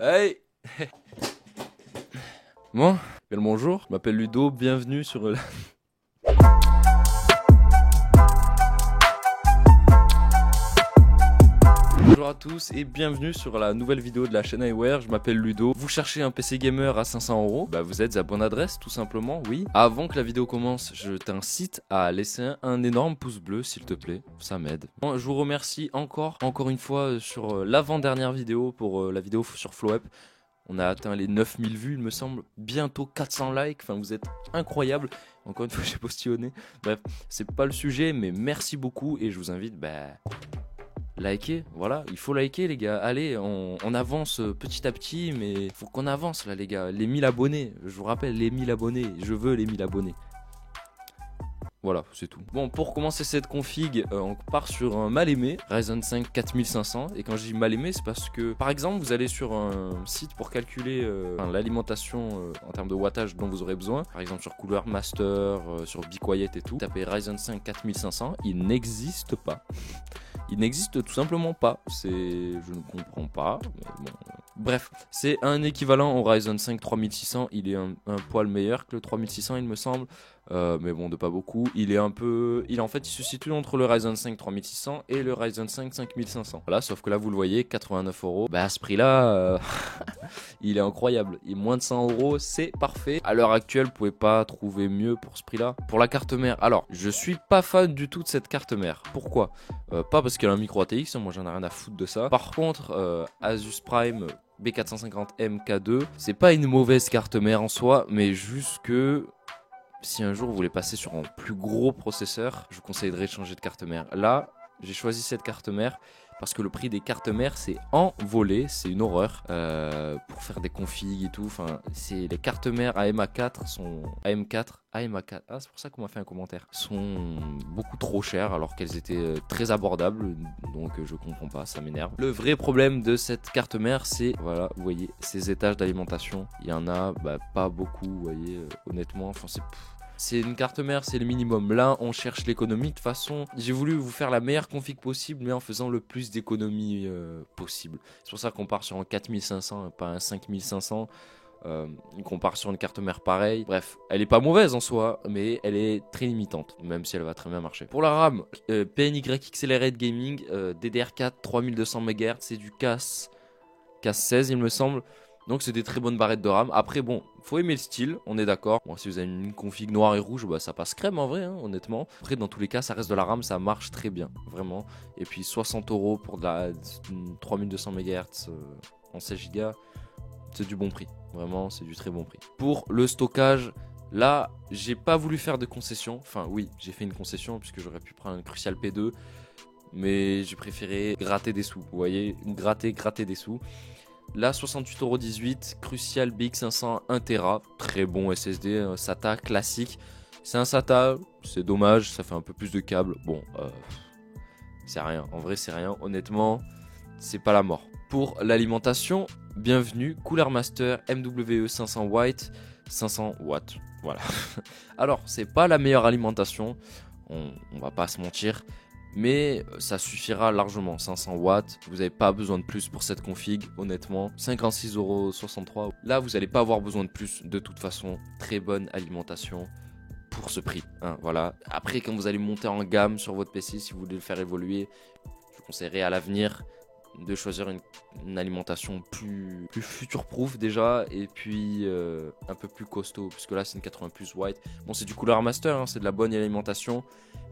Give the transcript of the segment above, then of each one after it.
Hey. Bon, bien le bonjour, je m'appelle Ludo, bienvenue sur la... Bonjour à tous et bienvenue sur la nouvelle vidéo de la chaîne iWare, je m'appelle Ludo. Vous cherchez un PC gamer à 500 €, bah vous êtes à bonne adresse tout simplement, oui. Avant que la vidéo commence, je t'incite à laisser un énorme pouce bleu s'il te plaît, ça m'aide. Bon, je vous remercie encore une fois sur l'avant-dernière vidéo pour la vidéo sur FlowApp. On a atteint les 9000 vues, il me semble, bientôt 400 likes, enfin vous êtes incroyables. Encore une fois, j'ai postillonné. Bref, c'est pas le sujet, mais merci beaucoup et je vous invite, liker, voilà, il faut liker les gars. Allez, on avance petit à petit, mais faut qu'on avance là les gars. Les 1000 abonnés, je vous rappelle, les 1000 abonnés, je veux les 1000 abonnés. Voilà, c'est tout. Bon, pour commencer cette config, on part sur un mal aimé, Ryzen 5 4500. Et quand je dis mal aimé, c'est parce que, par exemple, vous allez sur un site pour calculer l'alimentation en termes de wattage dont vous aurez besoin. Par exemple, sur Cooler Master, sur Be Quiet et tout. Tapez Ryzen 5 4500, il n'existe pas. Il n'existe tout simplement pas. Je ne comprends pas. Mais bon, bref, c'est un équivalent au Ryzen 5 3600. Il est un poil meilleur que le 3600, il me semble. Mais bon, de pas beaucoup. En fait, il se situe entre le Ryzen 5 3600 et le Ryzen 5 5500. Voilà, sauf que là, vous le voyez, 89 €. Bah, à ce prix-là, il est incroyable. Et moins de 100 €, c'est parfait. À l'heure actuelle, vous pouvez pas trouver mieux pour ce prix-là. Pour la carte mère, alors, je suis pas fan du tout de cette carte mère. Pourquoi? Pas parce qu'elle a un micro ATX, moi j'en ai rien à foutre de ça. Par contre, Asus Prime B450 MK2, c'est pas une mauvaise carte mère en soi, mais juste que si un jour vous voulez passer sur un plus gros processeur, je vous conseillerais de changer de carte mère. Là, j'ai choisi cette carte mère parce que le prix des cartes mères s'est envolé, c'est une horreur pour faire des configs et tout. Enfin, les cartes mères AM4 sont AM4, ah c'est pour ça qu'on m'a fait un commentaire, sont beaucoup trop chères alors qu'elles étaient très abordables, donc je comprends pas, ça m'énerve. Le vrai problème de cette carte mère, c'est voilà, vous voyez ces étages d'alimentation, il y en a pas beaucoup, vous voyez, honnêtement, enfin c'est une carte mère, c'est le minimum. Là, on cherche l'économie. De toute façon, j'ai voulu vous faire la meilleure config possible, mais en faisant le plus d'économie possible. C'est pour ça qu'on part sur un 4500, pas un 5500. Qu'on part sur une carte mère pareille. Bref, elle est pas mauvaise en soi, mais elle est très limitante, même si elle va très bien marcher. Pour la RAM, PNY Accelerated Gaming, DDR4 3200 MHz, c'est du CAS 16 il me semble. Donc c'est des très bonnes barrettes de RAM. Après bon, faut aimer le style, on est d'accord. Bon, si vous avez une config noire et rouge, ça passe crème en vrai, hein, honnêtement. Après dans tous les cas, ça reste de la RAM, ça marche très bien, vraiment. Et puis 60 € pour de la 3200 MHz en 16 Go, c'est du bon prix. Vraiment, c'est du très bon prix. Pour le stockage, là, j'ai pas voulu faire de concession. Enfin oui, j'ai fait une concession puisque j'aurais pu prendre un Crucial P2. Mais j'ai préféré gratter des sous, vous voyez, gratter des sous. Là, 68,18 €, Crucial BX500 1 Tera, très bon SSD, un SATA classique. C'est un SATA, c'est dommage, ça fait un peu plus de câbles. Bon, c'est rien, en vrai c'est rien, honnêtement, c'est pas la mort. Pour l'alimentation, bienvenue, Cooler Master MWE 500 White, 500 watts, voilà. Alors, c'est pas la meilleure alimentation, on va pas se mentir. Mais ça suffira largement, 500 watts, vous n'avez pas besoin de plus pour cette config, honnêtement, 56,63 €. Là, vous n'allez pas avoir besoin de plus, de toute façon, très bonne alimentation pour ce prix, hein, voilà. Après, quand vous allez monter en gamme sur votre PC, si vous voulez le faire évoluer, je vous conseillerais à l'avenir de choisir une alimentation plus future-proof déjà, et puis un peu plus costaud, puisque là c'est une 80 plus white. Bon, c'est du Cooler Master, hein, c'est de la bonne alimentation,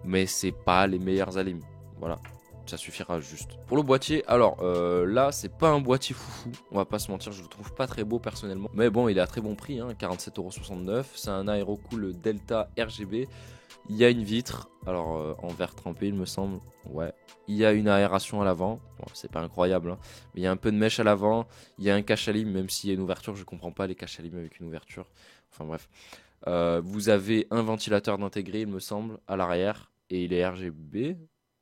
mais c'est pas les meilleurs alim. Voilà, ça suffira juste. Pour le boîtier, alors là c'est pas un boîtier foufou, on va pas se mentir, je le trouve pas très beau personnellement, mais bon, il est à très bon prix, hein, 47,69 €. C'est un Aerocool Delta RGB. Il y a une vitre, alors en verre trempé il me semble, ouais. Il y a une aération à l'avant, bon, c'est pas incroyable, hein, mais il y a un peu de mèche à l'avant. Il y a un cache-alim, même s'il y a une ouverture, je comprends pas les cache-alim avec une ouverture. Enfin bref. Vous avez un ventilateur d'intégrer, il me semble, à l'arrière, et il est RGB.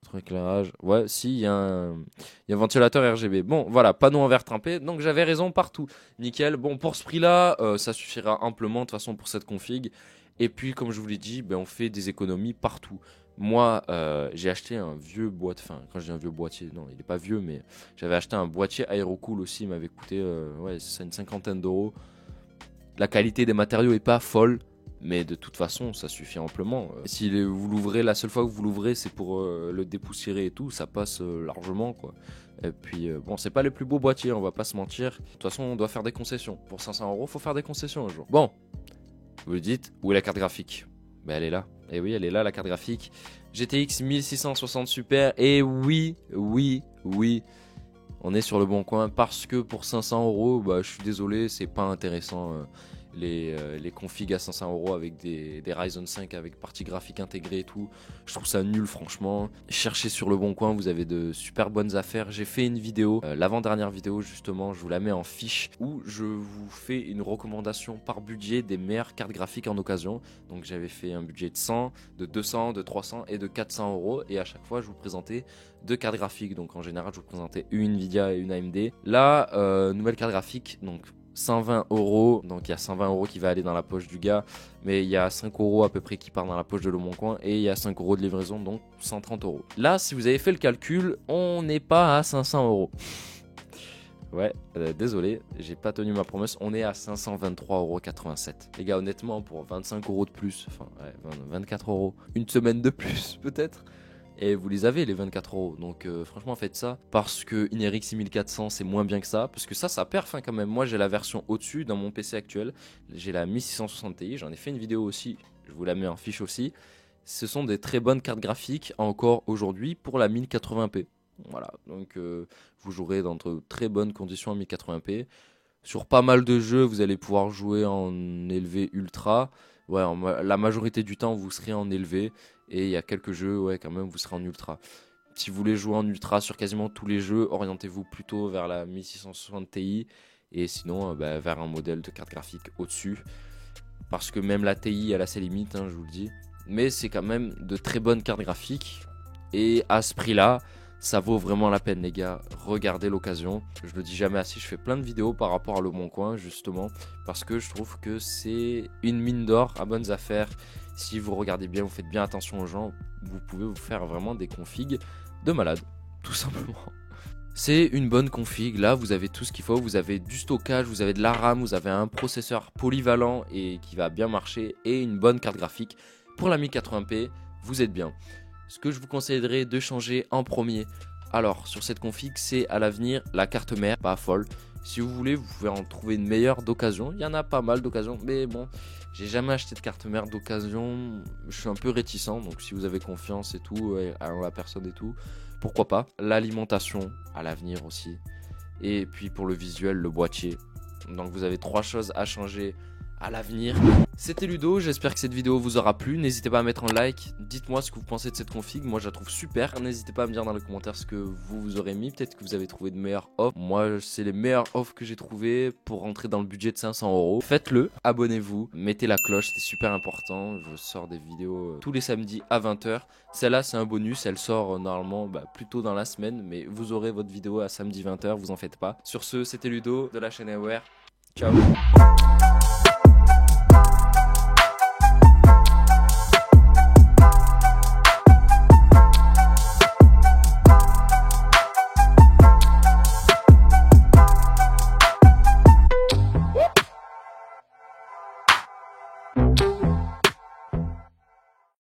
Autre éclairage, ouais, si, il y a un ventilateur RGB. Bon, voilà, panneau en verre trempé, donc j'avais raison partout. Nickel, bon, pour ce prix-là, ça suffira amplement, de toute façon, pour cette config. Et puis, comme je vous l'ai dit, on fait des économies partout. Moi, j'ai acheté un vieux boîtier, enfin quand je dis un vieux boîtier, non il est pas vieux, mais j'avais acheté un boîtier Aerocool aussi, il m'avait coûté ouais, c'est une cinquantaine d'euros. La qualité des matériaux est pas folle, mais de toute façon ça suffit amplement. Si vous l'ouvrez, la seule fois que vous l'ouvrez c'est pour le dépoussiérer et tout, ça passe largement quoi. Et puis bon, c'est pas les plus beaux boîtiers, on va pas se mentir. De toute façon on doit faire des concessions. Pour 500 euros, faut faire des concessions un jour. Bon, vous le dites, où est la carte graphique? Ben elle est là. Et oui, elle est là la carte graphique. GTX 1660 Super. Et oui, on est sur le bon coin parce que pour 500 euros, bah, je suis désolé, c'est pas intéressant. Les configs à 500 euros avec des Ryzen 5 avec partie graphique intégrée et tout, je trouve ça nul franchement. Cherchez sur le bon coin, vous avez de super bonnes affaires. J'ai fait une vidéo, l'avant-dernière vidéo justement, je vous la mets en fiche, où je vous fais une recommandation par budget des meilleures cartes graphiques en occasion. Donc j'avais fait un budget de 100, de 200, de 300 et de 400 euros, et à chaque fois je vous présentais deux cartes graphiques. Donc en général je vous présentais une Nvidia et une AMD. Là, nouvelle carte graphique, donc 120 euros, donc il y a 120 euros qui va aller dans la poche du gars, mais il y a 5 euros à peu près qui part dans la poche de Le Bon Coin, et il y a 5 euros de livraison, donc 130 euros. Là, si vous avez fait le calcul, on n'est pas à 500 euros. Ouais, désolé, j'ai pas tenu ma promesse, on est à 523,87 €. Les gars, honnêtement, pour 25 euros de plus, enfin, ouais, 24 euros, une semaine de plus peut-être, et vous les avez les 24 euros. Donc franchement faites ça, parce que une RX 1400 c'est moins bien que ça, parce que ça perf hein, quand même. Moi j'ai la version au-dessus dans mon PC actuel, j'ai la 1660 Ti, j'en ai fait une vidéo aussi, je vous la mets en fiche aussi. Ce sont des très bonnes cartes graphiques encore aujourd'hui pour la 1080p. Voilà, donc vous jouerez dans de très bonnes conditions en 1080p. Sur pas mal de jeux vous allez pouvoir jouer en élevé ultra. Ouais, la majorité du temps vous serez en élevé, et il y a quelques jeux, ouais, quand même, vous serez en ultra. Si vous voulez jouer en ultra sur quasiment tous les jeux, orientez-vous plutôt vers la 1660 Ti, et sinon bah, vers un modèle de carte graphique au-dessus, parce que même la Ti elle a ses limites, hein, je vous le dis, mais c'est quand même de très bonnes cartes graphiques, et à ce prix-là, ça vaut vraiment la peine les gars, regardez l'occasion. Je le dis jamais assez, je fais plein de vidéos par rapport à Le Bon Coin justement, parce que je trouve que c'est une mine d'or à bonnes affaires. Si vous regardez bien, vous faites bien attention aux gens, vous pouvez vous faire vraiment des configs de malade, tout simplement. C'est une bonne config, là vous avez tout ce qu'il faut, vous avez du stockage, vous avez de la RAM, vous avez un processeur polyvalent et qui va bien marcher, et une bonne carte graphique. Pour la 1080p, vous êtes bien. Ce que je vous conseillerais de changer en premier, alors sur cette config, c'est à l'avenir la carte mère, pas folle. Si vous voulez, vous pouvez en trouver une meilleure d'occasion. Il y en a pas mal d'occasions, mais bon, j'ai jamais acheté de carte mère d'occasion. Je suis un peu réticent, donc si vous avez confiance et tout, en la personne et tout, pourquoi pas. L'alimentation à l'avenir aussi. Et puis pour le visuel, le boîtier. Donc vous avez trois choses à changer à l'avenir. C'était Ludo, j'espère que cette vidéo vous aura plu. N'hésitez pas à mettre un like, dites-moi ce que vous pensez de cette config, moi je la trouve super. N'hésitez pas à me dire dans les commentaires ce que vous aurez mis, peut-être que vous avez trouvé de meilleures offres. Moi c'est les meilleures offres que j'ai trouvées pour rentrer dans le budget de 500 euros. Faites-le, abonnez-vous, mettez la cloche, c'est super important. Je sors des vidéos tous les samedis à 20 h. Celle-là c'est un bonus, elle sort normalement plus tôt dans la semaine, mais vous aurez votre vidéo à samedi 20 h, vous en faites pas. Sur ce, c'était Ludo de la chaîne Aware. Ciao.